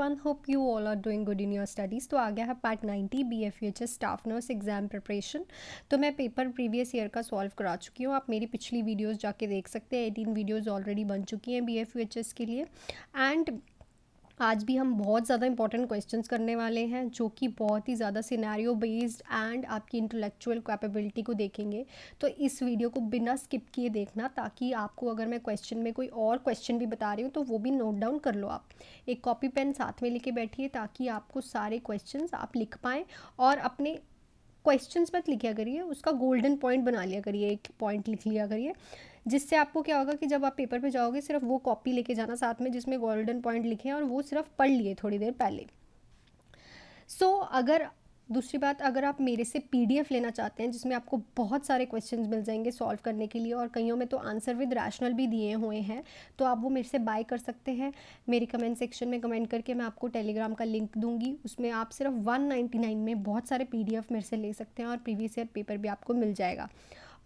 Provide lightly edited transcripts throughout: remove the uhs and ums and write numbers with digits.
everyone, hope you all are doing good in your studies। तो आ गया है part 90 BFUHS staff nurse exam preparation. तो मैं paper previous year का solve करा चुकी हूँ। आप मेरी पिछली वीडियोस जाके देख सकते हैं। 18 वीडियोस ऑलरेडी बन चुकी हैं BFUHS के लिए। एंड आज भी हम बहुत ज़्यादा इंपॉर्टेंट क्वेश्चंस करने वाले हैं जो कि बहुत ही ज़्यादा सिनेरियो बेस्ड एंड आपकी इंटेलेक्चुअल कैपेबिलिटी को देखेंगे। तो इस वीडियो को बिना स्किप किए देखना, ताकि आपको अगर मैं क्वेश्चन में कोई और क्वेश्चन भी बता रही हूँ तो वो भी नोट डाउन कर लो। आप एक कॉपी पेन साथ में लेके बैठिए ताकि आपको सारे क्वेश्चंस आप लिख पाएँ। और अपने क्वेश्चंस मत लिखिया करिए, उसका गोल्डन पॉइंट बना लिया करिए, एक पॉइंट लिख लिया करिए, जिससे आपको क्या होगा कि जब आप पेपर पे जाओगे सिर्फ वो कॉपी लेके जाना साथ में जिसमें गोल्डन पॉइंट लिखे हैं और वो सिर्फ पढ़ लिए थोड़ी देर पहले। अगर दूसरी बात, अगर आप मेरे से PDF लेना चाहते हैं जिसमें आपको बहुत सारे क्वेश्चंस मिल जाएंगे सॉल्व करने के लिए, और कईयों में तो आंसर विद रैशनल भी दिए हुए हैं, तो आप वो मेरे से बाय कर सकते हैं। मेरे कमेंट सेक्शन में कमेंट करके मैं आपको टेलीग्राम का लिंक दूंगी। उसमें आप सिर्फ 199 में बहुत सारे PDF मेरे से ले सकते हैं और प्रीवियस ईयर पेपर भी आपको मिल जाएगा।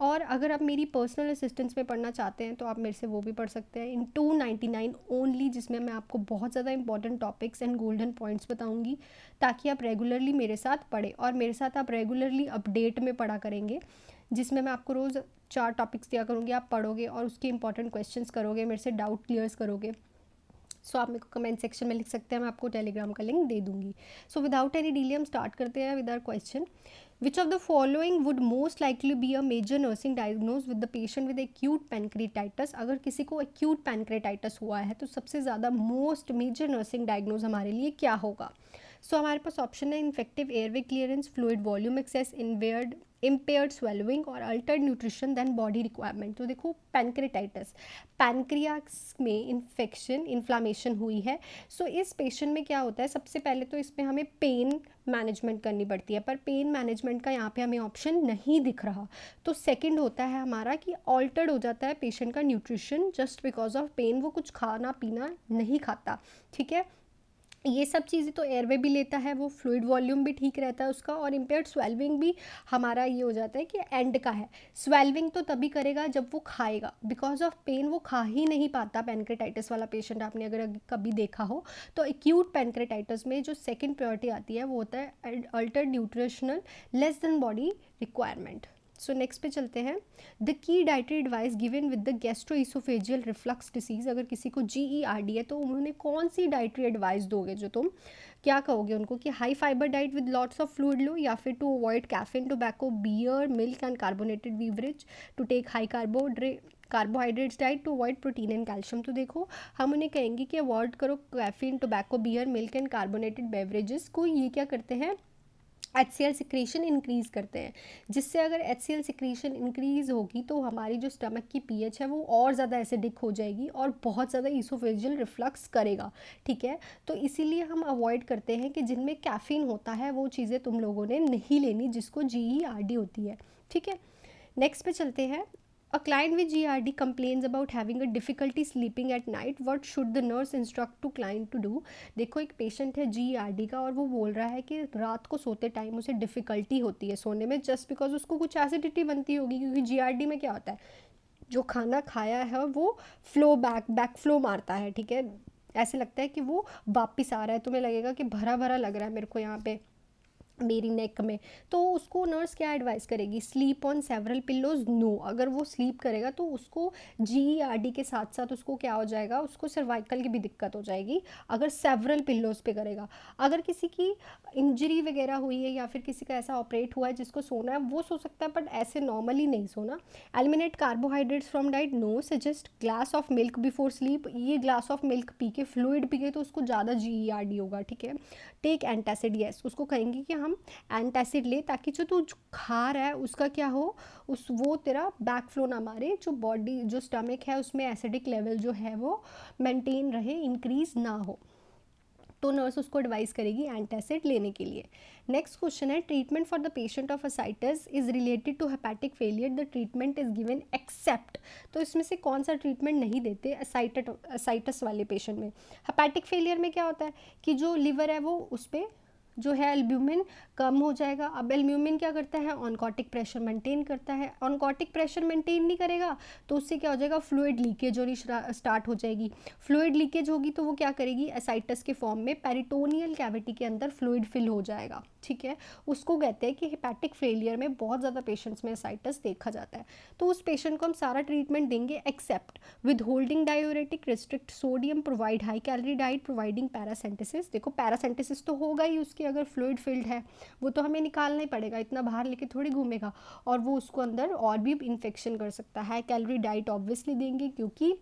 और अगर आप मेरी पर्सनल असिस्टेंस में पढ़ना चाहते हैं तो आप मेरे से वो भी पढ़ सकते हैं इन 299 ओनली, जिसमें मैं आपको बहुत ज़्यादा important topics and golden points बताऊंगी, ताकि आप रेगुलरली मेरे साथ पढ़ें और मेरे साथ आप रेगुलरली अपडेट में पढ़ा करेंगे, जिसमें मैं आपको रोज़ 4 टॉपिक्स दिया करूँगी। आप पढ़ोगे और उसके इंपॉर्टेंट क्वेश्चंस करोगे, मेरे से डाउट क्लियर्स करोगे। आप मेरे को कमेंट सेक्शन में लिख सकते हैं, मैं आपको टेलीग्राम का लिंक दे दूंगी। विदाउट एनी डिले हम स्टार्ट करते हैं with our question. Which of the following would most likely be a major nursing diagnose with the patient with acute pancreatitis. अगर किसी को एक्यूट पैनक्रेटाइटिस हुआ है तो सबसे ज़्यादा मोस्ट मेजर नर्सिंग डायग्नोज हमारे लिए क्या होगा? हमारे पास ऑप्शन है infective airway clearance, fluid volume excess, impaired swallowing और altered nutrition than body requirement. तो देखो, पैनक्रेटाइटिस, पैनक्रियास में इन्फेक्शन इन्फ्लामेशन हुई है। इस पेशेंट में क्या होता है, सबसे पहले तो इसमें हमें पेन मैनेजमेंट करनी पड़ती है, पर पेन मैनेजमेंट का यहाँ पे हमें ऑप्शन नहीं दिख रहा। तो सेकंड होता है हमारा कि ऑल्टर्ड हो जाता है पेशेंट का nutrition just because of pain, वो कुछ खाना पीना नहीं खाता। ठीक है, ये सब चीज़ें तो एयरवे भी लेता है, वो फ्लूइड वॉल्यूम भी ठीक रहता है उसका, और इम्पेयर्ड स्वेलविंग भी हमारा ये हो जाता है कि एंड का है। स्वेलविंग तो तभी करेगा जब वो खाएगा, बिकॉज ऑफ पेन वो खा ही नहीं पाता। पैनक्रेटाइटिस वाला पेशेंट आपने अगर कभी देखा हो तो एक्यूट पैनक्रेटाइटिस में जो सेकेंड प्रायोरिटी आती है वो होता है Altered nutritional less than body requirement. Next पे चलते हैं। The key dietary advice given with the gastroesophageal reflux disease. अगर किसी को GERD है तो उन्होंने कौन सी डाइटरी एडवाइस दोगे, जो तुम क्या कहोगे उनको कि high fibre diet with lots of fluid लो, या फिर to avoid caffeine, tobacco, beer, milk and carbonated beverage, to take high carbohydrates diet, to avoid protein and calcium. तो देखो, हम उन्हें कहेंगे कि अवॉइड करो caffeine, tobacco, beer, milk and carbonated beverages को। ये क्या करते हैं, HCl सिक्रीशन इंक्रीज़ करते हैं, जिससे अगर HCl सिक्रीशन इंक्रीज़ होगी तो हमारी जो स्टमक की pH है वो और ज़्यादा एसिडिक हो जाएगी और बहुत ज़्यादा ईसोफेजियल रिफ्लक्स करेगा। ठीक है, तो इसीलिए हम अवॉइड करते हैं कि जिनमें कैफीन होता है वो चीज़ें तुम लोगों ने नहीं लेनी जिसको GERD होती है। ठीक है, नेक्स्ट पे चलते हैं। A client with GERD complains about having a difficulty sleeping at night. What should the nurse instruct to client to do? देखो, एक पेशेंट है GERD का और वो बोल रहा है कि रात को सोते टाइम उसे डिफ़िकल्टी होती है सोने में, जस्ट बिकॉज उसको कुछ एसिडिटी बनती होगी। क्योंकि GERD में क्या होता है, जो खाना खाया है वो बैक फ्लो मारता है। ठीक है, ऐसे लगता है कि वो वापिस आ रहा है, तुम्हें लगेगा कि भरा भरा लग रहा है मेरे को यहाँ पे मेरी नेक में। तो उसको नर्स क्या एडवाइस करेगी, sleep on several pillows. No, अगर वो स्लीप करेगा तो उसको GERD के साथ साथ उसको क्या हो जाएगा, उसको सर्वाइकल की भी दिक्कत हो जाएगी अगर सेवरल पिल्लोज पे करेगा। अगर किसी की इंजरी वगैरह हुई है या फिर किसी का ऐसा ऑपरेट हुआ है जिसको सोना है, वो सो सकता है, बट ऐसे नॉर्मली नहीं सोना। Eliminate carbohydrates from diet. No, suggest glass of milk before sleep. ये ग्लास ऑफ मिल्क पी के, फ्लूइड पी के, तो उसको ज़्यादा GERD होगा। ठीक है, टेक एंटासिड। यस, उसको कहेंगे कि हम एंटासिड ले, ताकि जो तू खा रहा है उसका क्या हो, वो तेरा बैक फ्लो ना मारे, जो बॉडी जो स्टमक है उसमें एसिडिक लेवल जो है वो मेंटेन रहे, इंक्रीज ना हो। तो नर्स उसको एडवाइस करेगी एंटासिड लेने के लिए। नेक्स्ट क्वेश्चन है, treatment for the patient of ascites is related to hepatic failure, the treatment is given except. तो इसमें से कौन सा ट्रीटमेंट नहीं देते असाइटिस वाले पेशेंट में? हेपेटिक फेलियर में क्या होता है कि जो लिवर है वो उस पर जो है एल्ब्यूमिन कम हो जाएगा। अब एल्ब्यूमिन क्या करता है, ऑनकोटिक प्रेशर मेंटेन करता है। ऑनकोटिक प्रेशर मेंटेन नहीं करेगा तो उससे क्या हो जाएगा, फ्लूइड लीकेज होनी स्टार्ट हो जाएगी। फ्लूइड लीकेज होगी तो वो क्या करेगी, एसाइटस के फॉर्म में पेरिटोनियल कैविटी के अंदर फ्लूइड फिल हो जाएगा, ठीक है। उसको कहते हैं कि हेपेटिक फेलियर में बहुत ज़्यादा पेशेंट्स में एसाइटस देखा जाता है। तो उस पेशेंट को हम सारा ट्रीटमेंट देंगे except withholding diuretic, restrict sodium, provide high calorie diet, providing paracentesis. देखो पैरासेंटेसिस तो होगा ही उसकी, अगर फ्लूइड फिल्ड है वो तो हमें निकालना ही पड़ेगा, इतना बाहर लेके थोड़ी घूमेगा, और वो उसको अंदर और भी इन्फेक्शन कर सकता है। कैलोरी डाइट ऑब्वियसली देंगे क्योंकि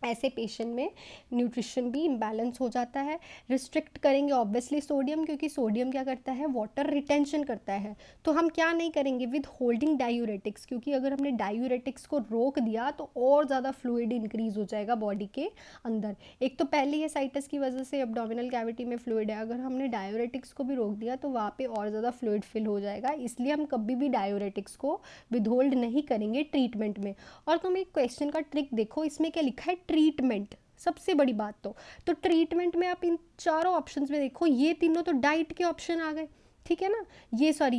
ऐसे पेशेंट में न्यूट्रिशन भी इम्बैलेंस हो जाता है। रिस्ट्रिक्ट करेंगे ऑब्वियसली सोडियम, क्योंकि सोडियम क्या करता है, वाटर रिटेंशन करता है। तो हम क्या नहीं करेंगे, विद होल्डिंग डायूरेटिक्स, क्योंकि अगर हमने डायूरेटिक्स को रोक दिया तो और ज़्यादा फ्लूइड इंक्रीज हो जाएगा बॉडी के अंदर। एक तो पहले ही साइटस की वजह से एब्डोमिनल कैविटी में फ्लूइड है, अगर हमने डायूरेटिक्स को भी रोक दिया तो वहाँ पे और ज़्यादा फ्लूइड फिल हो जाएगा। इसलिए हम कभी भी डायूरेटिक्स को विदहोल्ड नहीं करेंगे ट्रीटमेंट में। और तुम एक क्वेश्चन का ट्रिक देखो, इसमें क्या लिखा है, ट्रीटमेंट, सबसे बड़ी बात तो ट्रीटमेंट में आप इन चारों ऑप्शंस में देखो, ये तीनों तो डाइट के ऑप्शन आ गए, ठीक है ना। ये सॉरी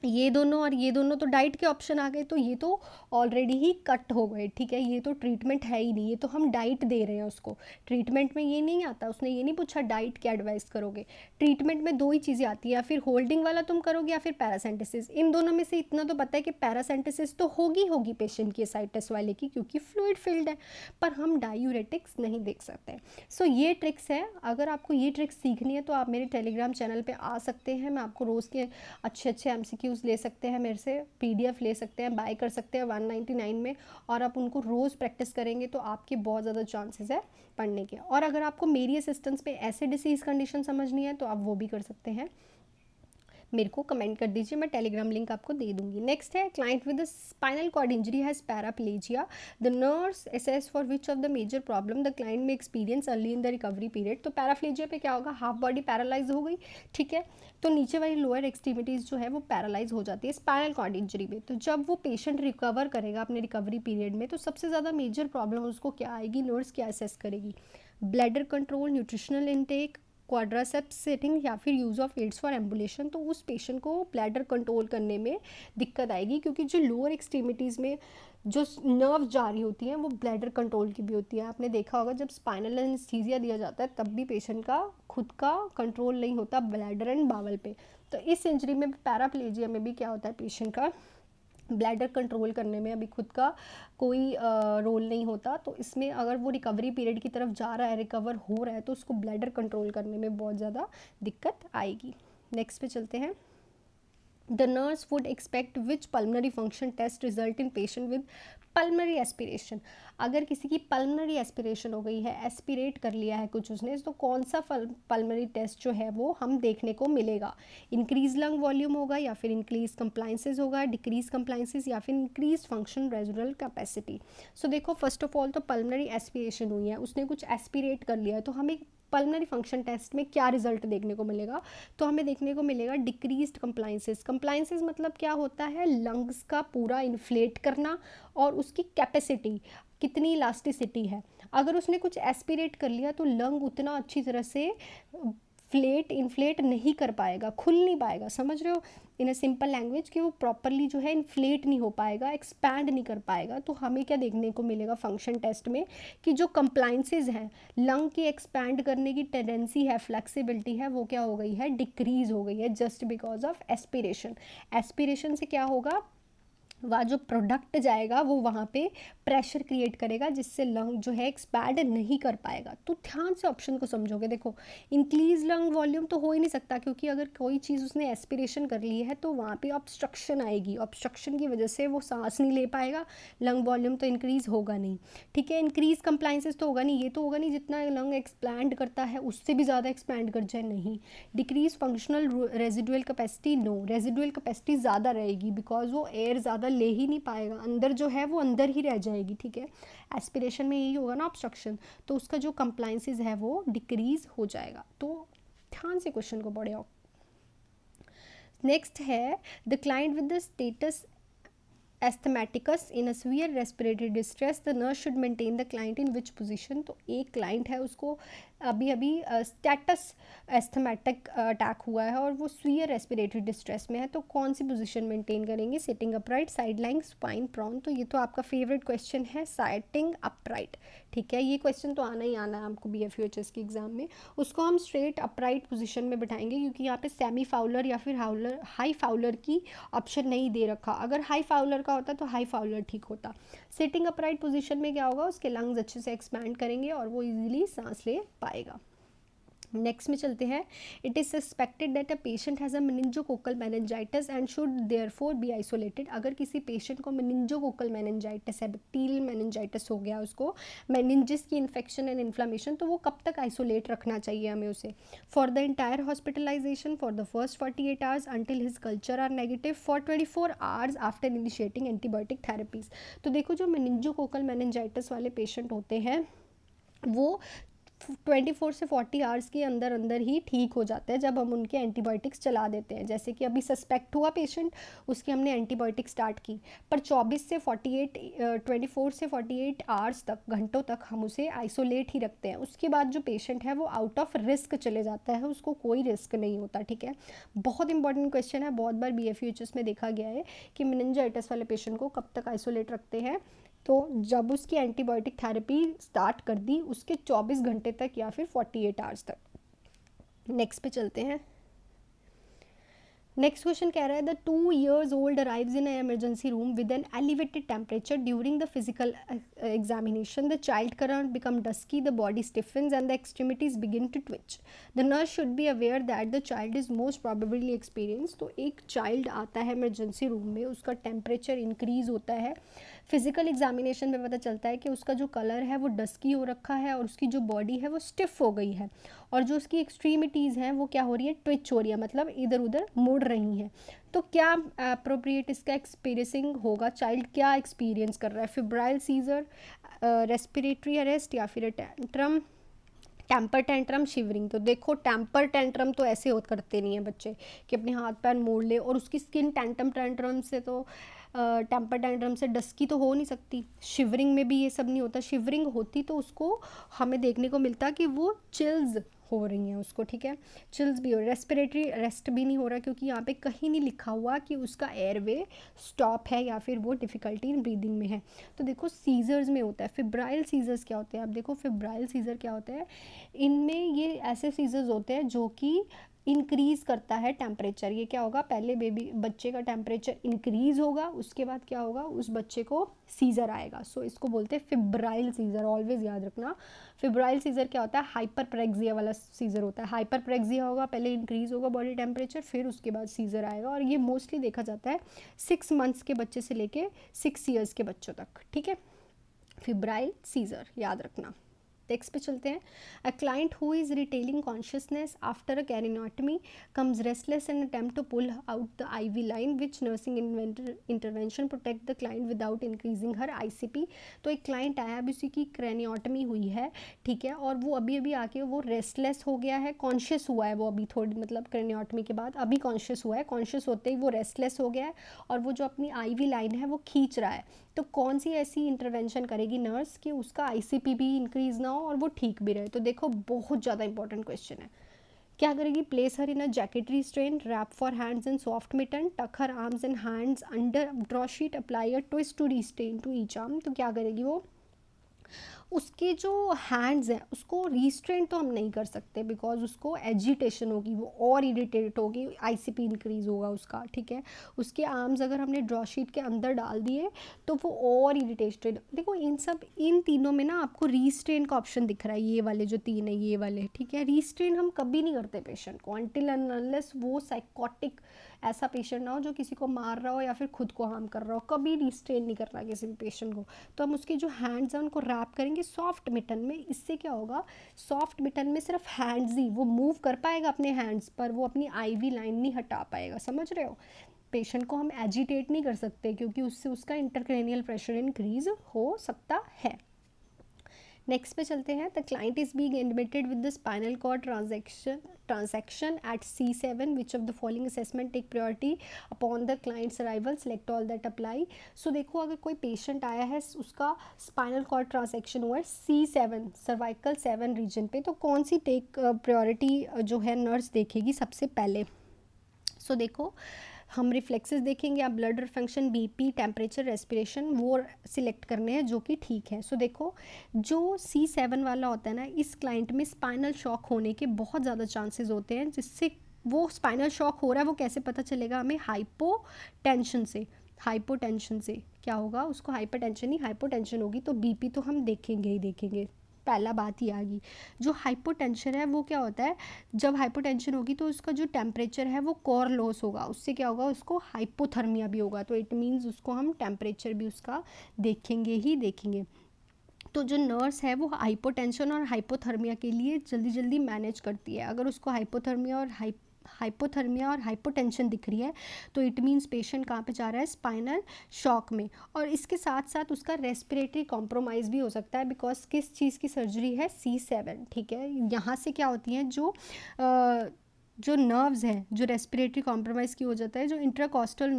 ये दोनों और ये दोनों तो डाइट के ऑप्शन आ गए, तो ये तो ऑलरेडी ही कट हो गए, ठीक है। ये तो ट्रीटमेंट है ही नहीं, ये तो हम डाइट दे रहे हैं उसको। ट्रीटमेंट में ये नहीं आता, उसने ये नहीं पूछा डाइट क्या एडवाइस करोगे। ट्रीटमेंट में दो ही चीज़ें आती हैं, या फिर होल्डिंग वाला तुम करोगे या फिर पैरासेंटेसिस। इन दोनों में से इतना तो पता है कि पैरासेंटेसिस तो होगी पेशेंट की साइटस वाले की, क्योंकि फ्लूइड फिल्ड है, पर हम डायूरेटिक्स नहीं देख सकते। सो ये ट्रिक्स है, अगर आपको ये ट्रिक्स सीखनी है तो आप मेरे टेलीग्राम चैनल पर आ सकते हैं। मैं आपको रोज़ के अच्छे MCQ ले सकते हैं मेरे से, PDF ले सकते हैं, बाय कर सकते हैं 199 में, और आप उनको रोज़ प्रैक्टिस करेंगे तो आपके बहुत ज़्यादा चांसेस है पढ़ने के। और अगर आपको मेरी असिस्टेंस पे ऐसे डिसीज़ कंडीशन समझनी है तो आप वो भी कर सकते हैं, मेरे को कमेंट कर दीजिए, मैं टेलीग्राम लिंक आपको दे दूंगी। नेक्स्ट है, client with spinal cord injury has paraplegia, the nurse assess for which of the major problem the client may experience early in the recovery period. तो पैराप्लेजिया पे क्या होगा, हाफ बॉडी पैरालाइज हो गई, ठीक है। तो नीचे वाली लोअर एक्सट्रीमिटीज़ जो है वो पैरालाइज हो जाती है स्पाइनल कॉर्ड इंजरी में। तो जब वो पेशेंट रिकवर करेगा अपने रिकवरी पीरियड में, तो सबसे ज़्यादा मेजर प्रॉब्लम उसको क्या आएगी, नर्स क्या असेस करेगी, bladder control, nutritional intake, quadriceps setting, या फिर use of aids for ambulation. तो उस पेशेंट को ब्लैडर कंट्रोल करने में दिक्कत आएगी, क्योंकि जो लोअर एक्सट्रीमिटीज़ में जो नर्व जा रही होती हैं वो ब्लैडर कंट्रोल की भी होती है। आपने देखा होगा जब स्पाइनल एनेस्थीसिया दिया जाता है तब भी पेशेंट का खुद का कंट्रोल नहीं होता ब्लैडर एंड बावल पे। तो इस इंजरी में, पैराप्लेजिया में भी क्या होता है, पेशेंट का ब्लैडर कंट्रोल करने में अभी खुद का कोई रोल नहीं होता। तो इसमें अगर वो रिकवरी पीरियड की तरफ जा रहा है, रिकवर हो रहा है, तो उसको ब्लैडर कंट्रोल करने में बहुत ज़्यादा दिक्कत आएगी। नेक्स्ट पे चलते हैं। The nurse would expect which pulmonary function test result in patient with pulmonary aspiration. अगर किसी की पल्मनरी एस्पिरेशन हो गई है, एस्पिरेट कर लिया है कुछ उसने, तो कौन सा पल्मनरी टेस्ट जो है वो हम देखने को मिलेगा, इंक्रीज लंग वॉल्यूम होगा, या फिर इंक्रीज कंप्लाइंसेस होगा, डिक्रीज कंप्लाइंसेस, या फिर इंक्रीज फंक्शन रेजुरल कैपेसिटी। सो देखो, फर्स्ट ऑफ ऑल तो पल्मनरी एस्पिरेशन हुई है, उसने कुछ एस्पिरेट कर लिया है, तो हमें पल्मनरी फंक्शन टेस्ट में क्या रिजल्ट देखने को मिलेगा, तो हमें देखने को मिलेगा डिक्रीज्ड कंप्लाइंसेस। कंप्लाइंसेस मतलब क्या होता है, लंग्स का पूरा इन्फ्लेट करना और उसकी कैपेसिटी कितनी इलास्टिसिटी है। अगर उसने कुछ एस्पिरेट कर लिया तो लंग उतना अच्छी तरह से इन्फ्लेट नहीं कर पाएगा, खुल नहीं पाएगा, समझ रहे हो, इन अ सिंपल लैंग्वेज कि वो प्रॉपरली जो है इन्फ्लेट नहीं हो पाएगा, एक्सपैंड नहीं कर पाएगा। तो हमें क्या देखने को मिलेगा फंक्शन टेस्ट में, कि जो कंप्लाइंसेस हैं, लंग की एक्सपैंड करने की टेंडेंसी है, फ्लेक्सिबिलिटी है, वो क्या हो गई है, डिक्रीज हो गई है, just because of aspiration. Aspiration से क्या होगा, वह जो प्रोडक्ट जाएगा वो वहाँ पे प्रेशर क्रिएट करेगा, जिससे लंग जो है एक्सपैंड नहीं कर पाएगा। तो ध्यान से ऑप्शन को समझोगे, देखो इंक्रीज लंग वॉल्यूम तो हो ही नहीं सकता, क्योंकि अगर कोई चीज़ उसने एस्पिरेशन कर ली है तो वहाँ पे ऑब्स्ट्रक्शन आएगी, ऑब्स्ट्रक्शन की वजह से वो सांस नहीं ले पाएगा, लंग वॉल्यूम तो इंक्रीज़ होगा नहीं, ठीक है। इंक्रीज कंप्लाइंसेस तो होगा नहीं, ये तो होगा नहीं जितना लंग एक्सपैंड करता है उससे भी ज़्यादा एक्सपैंड कर जाए, नहीं। Decrease functional residual capacity, no, residual capacity ज़्यादा रहेगी, बिकॉज वो एयर ज़्यादा ले ही नहीं पाएगा, अंदर जो है वो अंदर ही रह जाएगी, ठीक है। एस्पिरेशन में यही होगा ना, ऑब्स्ट्रक्शन, तो उसका जो कंप्लाइंसेस है वो डिक्रीज हो जाएगा। तो ध्यान से क्वेश्चन को पढ़ो। नेक्स्ट है, the client with the status एस्थमेटिकस in a severe respiratory distress, the nurse should maintain the client in which position. तो एक क्लाइंट है, उसको अभी अभी स्टेटस एस्थमेटिक अटैक हुआ है और वो सीवियर रेस्पिरेटरी डिस्ट्रेस में है, तो कौन सी पोजीशन मेंटेन करेंगे? Sitting upright, side lying, supine prone. तो ये तो आपका फेवरेट क्वेश्चन है, सिटिंग अपराइट। ठीक है, ये क्वेश्चन तो आना ही आना है आपको BFUHS के एग्जाम में। उसको हम स्ट्रेट अपराइट पोजीशन में बिठाएंगे, क्योंकि यहाँ पे सेमी फाउलर या फिर हाउलर हाई फाउलर की ऑप्शन नहीं दे रखा। अगर हाई फाउलर का होता तो हाई फाउलर ठीक होता। सिटिंग अपराइट पोजीशन में क्या होगा, उसके लंग्स अच्छे से एक्सपैंड करेंगे और वो इजीली सांस ले पाएगा। नेक्स्ट में चलते हैं। It is suspected that a patient has a meningococcal meningitis and should therefore be isolated. अगर किसी पेशेंट को मेनिंजोकोकल मेनिंजाइटिस है, बैक्टीरियल मेनिंजाइटिस हो गया उसको, मेनिंजिस की इन्फेक्शन एंड इन्फ्लामेशन, तो वो कब तक आइसोलेट रखना चाहिए हमें उसे? For the entire hospitalization for the first 48 hours until his culture are negative, for 24 hours after initiating antibiotic therapies. तो देखो, जो मेनिंजोकोकल मेनिंजाइटिस वाले पेशेंट होते हैं वो 24 से 40 आवर्स के अंदर अंदर ही ठीक हो जाता है जब हम उनके एंटीबायोटिक्स चला देते हैं। जैसे कि अभी सस्पेक्ट हुआ पेशेंट, उसकी हमने एंटीबायोटिक स्टार्ट की, पर 24 से 48 आवर्स तक, घंटों तक हम उसे आइसोलेट ही रखते हैं। उसके बाद जो पेशेंट है वो आउट ऑफ रिस्क चले जाता है, उसको कोई रिस्क नहीं होता। ठीक है, बहुत इंपॉर्टेंट क्वेश्चन है, बहुत बार BFUHS में देखा गया है कि मेनिंजाइटिस वाले पेशेंट को कब तक आइसोलेट रखते हैं? तो जब उसकी एंटीबायोटिक थेरेपी स्टार्ट कर दी उसके 24 घंटे तक या फिर 48 आवर्स तक। नेक्स्ट पे चलते हैं। नेक्स्ट क्वेश्चन कह रहा है the 2 years old arrives in an emergency room with an elevated temperature during the physical examination. The child current become dusky, the body stiffens and the extremities begin to twitch. The nurse should be aware that the child is most probably experienced. तो एक child आता है emergency room में, उसका temperature increase होता है, physical examination में पता चलता है कि उसका जो कलर है वो डस्की हो रखा है और उसकी जो बॉडी है वो स्टिफ हो गई है, और जो उसकी एक्सट्रीमिटीज़ हैं वो क्या हो रही है? ट्विच हो रही है, मतलब इधर उधर मुड़ रही हैं। तो क्या अप्रोप्रिएट इसका एक्सपीरियंसिंग होगा? चाइल्ड क्या एक्सपीरियंस कर रहा है? फिब्राइल सीजर, रेस्पिरेटरी अरेस्ट, या फिर टेंट्रम, टेम्पर टेंट्रम, शिवरिंग। तो देखो, टेम्पर टेंट्रम तो ऐसे हो करते नहीं हैं बच्चे कि अपने हाथ पैर मोड़ ले, और उसकी स्किन टेंट्रम से तो टेम्पर टेंट्रम से डस्की तो हो नहीं सकती। शिवरिंग में भी ये सब नहीं होता। शिवरिंग होती तो उसको हमें देखने को मिलता कि वो चिल्स हो रही हैं उसको। ठीक है, चिल्स भी हो। रेस्पिरेटरी अरेस्ट भी नहीं हो रहा, क्योंकि यहाँ पे कहीं नहीं लिखा हुआ कि उसका एयरवे स्टॉप है या फिर वो डिफ़िकल्टी इन ब्रीदिंग में है। तो देखो, सीजर्स में होता है। फिब्राइल सीजर्स क्या होते हैं? अब देखो, फिब्राइल सीजर क्या होता है? इनमें ये ऐसे सीजर्स होते हैं जो कि इंक्रीज़ करता है टेम्परेचर। ये क्या होगा? पहले बच्चे का टेम्परेचर इंक्रीज़ होगा, उसके बाद क्या होगा? उस बच्चे को सीज़र आएगा। सो इसको बोलते हैं फिब्राइल सीज़र, ऑलवेज याद रखना। फिब्राइल सीज़र क्या होता है? हाइपरप्रेक्सिया वाला सीज़र होता है। हाइपरप्रेक्सिया होगा, पहले इंक्रीज़ होगा बॉडी टेम्परेचर, फिर उसके बाद सीज़र आएगा, और ये मोस्टली देखा जाता है 6 मंथ्स के बच्चे से लेके 6 ईयर्स के बच्चों तक। ठीक है, फिब्राइल सीज़र याद रखना। नेक्स्ट पे चलते हैं। A client who is retelling consciousness after a craniotomy comes restless and attempt to pull out the IV line which nursing intervention protect the client without increasing her ICP। तो एक client आया, अभी उसी की क्रेनियोटमी हुई है, ठीक है, और वो अभी अभी आके वो रेस्टलेस हो गया है, कॉन्शियस हुआ है वो अभी थोड़ी, मतलब क्रेनियोटमी के बाद अभी कॉन्शियस हुआ है, कॉन्शियस होते ही वो रेस्टलेस हो गया है और वो जो अपनी IV लाइन है वो खींच रहा है। तो कौन सी ऐसी इंटरवेंशन करेगी नर्स कि उसका ICP भी इंक्रीज़ ना हो और वो ठीक भी रहे? तो देखो, बहुत ज़्यादा इंपॉर्टेंट क्वेश्चन है। क्या करेगी? Place her in a jacket restraint, wrap for hands in soft mitten, tuck her arms and hands under draw sheet, apply a twist to restraint to each arm. तो क्या करेगी वो? उसके जो हैंड्स हैं उसको रिस्ट्रेन तो हम नहीं कर सकते, बिकॉज उसको एजिटेशन होगी, वो और इरिटेट होगी, ICP इंक्रीज़ होगा उसका। ठीक है, उसके आर्म्स अगर हमने ड्रॉ शीट के अंदर डाल दिए तो वो और इरिटेटेड। देखो, इन तीनों में ना आपको रिस्ट्रेन का ऑप्शन दिख रहा है, ये वाले जो 3 है, ये वाले। ठीक है, रिस्ट्रेन हम कभी नहीं करते पेशेंट को अनटिल एंड अनलेस वो साइकोटिक ऐसा पेशेंट ना हो जो किसी को मार रहा हो या फिर खुद को हार्म कर रहा हो, कभी रिस्ट्रेन नहीं करना किसी भी पेशेंट को। तो हम उसके जो हैंड्स हैं उनको रैप करेंगे सॉफ्ट मिटन में। इससे क्या होगा? सॉफ्ट मिटन में सिर्फ हैंड्स ही वो मूव कर पाएगा अपने हैंड्स पर, वो अपनी IV लाइन नहीं हटा पाएगा। समझ रहे हो? पेशेंट को हम एजिटेट नहीं कर सकते क्योंकि उससे उसका इंटरक्रेनियल प्रेशर इंक्रीज हो सकता है। नेक्स्ट पे चलते हैं। The client is being admitted with the spinal cord transaction at C7 which of the following assessment take priority upon the client's arrival, select all that apply. So देखो, अगर कोई patient आया है, उसका स्पाइनल कॉर्ड ट्रांजैक्शन हुआ है C7 cervical 7 reason पे, तो कौन सी टेक प्रायोरिटी जो है नर्स देखेगी सबसे पहले। सो देखो, हम रिफ्लेक्सेस देखेंगे, आप blood function, BP, temperature, respiration वो सिलेक्ट करने हैं जो कि ठीक है। सो देखो, जो C7 वाला होता है ना, इस क्लाइंट में स्पाइनल शॉक होने के बहुत ज़्यादा चांसेस होते हैं, जिससे वो स्पाइनल शॉक हो रहा है वो कैसे पता चलेगा हमें, हाइपोटेंशन से। हाइपोटेंशन से क्या होगा, उसको हाइपरटेंशन ही हाइपोटेंशन होगी, तो बीपी तो हम देखेंगे ही देखेंगे, पहला बात ही आ गई। जो हाइपोटेंशन है वो क्या होता है, जब हाइपोटेंशन होगी तो उसका जो टेम्परेचर है वो कोर लॉस होगा, उससे क्या होगा, उसको हाइपोथर्मिया भी होगा, तो इट मीन्स उसको हम टेम्परेचर भी उसका देखेंगे ही देखेंगे। तो जो नर्स है वो हाइपोटेंशन और हाइपोथर्मिया के लिए जल्दी जल्दी मैनेज करती है। अगर उसको हाइपोथर्मिया और हाइपोटेंशन दिख रही है तो इट मीन्स पेशेंट कहाँ पे जा रहा है, स्पाइनल शॉक में। और इसके साथ साथ उसका रेस्पिरेटरी कॉम्प्रोमाइज़ भी हो सकता है, बिकॉज किस चीज़ की सर्जरी है, C7, ठीक है। यहाँ से क्या होती हैं, जो नर्व्स हैं, जो रेस्पिरेटरी कॉम्प्रोमाइज़ की हो जाता है, जो इंट्राकॉस्टल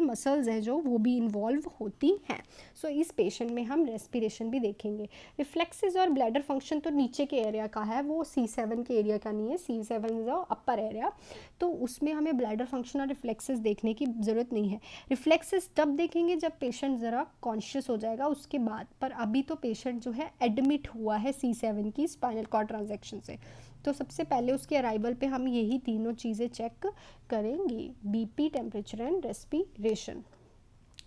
मसल्स हैं जो, वो भी इन्वॉल्व होती हैं। सो इस पेशेंट में हम रेस्पिरेशन भी देखेंगे। रिफ्लेक्सेस और ब्लैडर फंक्शन तो नीचे के एरिया का है, वो C7 के एरिया का नहीं है, C7 इज अपर एरिया, तो उसमें हमें ब्लैडर फंक्शन और रिफ्लेक्सेस देखने की ज़रूरत नहीं है। रिफ्लेक्सेस तब देखेंगे जब पेशेंट ज़रा कॉन्शियस हो जाएगा उसके बाद, पर अभी तो पेशेंट जो है एडमिट हुआ है C7 की स्पाइनल कॉर्ड ट्रांजैक्शन से, तो सबसे पहले उसके अराइवल पे हम यही तीनों चीज़ें चेक करेंगे, BP, temperature and respiration.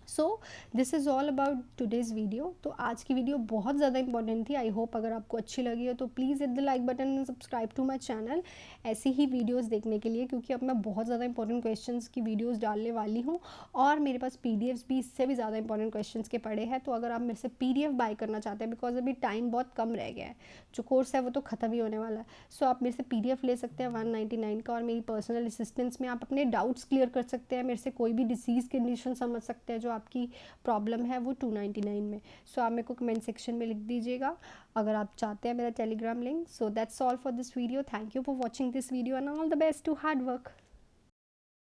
So this is all about today's video. तो आज की वीडियो बहुत ज़्यादा इंपॉर्टेंट थी। आई होप अगर आपको अच्छी लगी हो तो please hit the like button and subscribe to my channel ऐसी ही वीडियोस देखने के लिए, क्योंकि अब मैं बहुत ज़्यादा इंपॉर्टेंट क्वेश्चंस की वीडियोस डालने वाली हूँ, और मेरे पास PDFs भी इससे भी ज़्यादा इंपॉर्टेंट क्वेश्चंस के पड़े हैं। तो अगर आप मेरे से PDF बाय करना चाहते हैं, बिकॉज अभी टाइम बहुत कम रह गया है, जो कोर्स है वो तो ख़त्म ही होने वाला है, सो आप मेरे से PDF ले सकते हैं 199 का, और मेरी पर्सनल असिस्टेंस में आप अपने डाउट्स क्लियर कर सकते हैं, मेरे से कोई भी डिसीज़ कंडीशन समझ सकते हैं जो आपकी प्रॉब्लम है, वो 299 में। सो आप मेरे को कमेंट सेक्शन में लिख दीजिएगा अगर आप चाहते हैं मेरा Telegram link. So that's all for this video. Thank you for watching this video and all the best to hard work.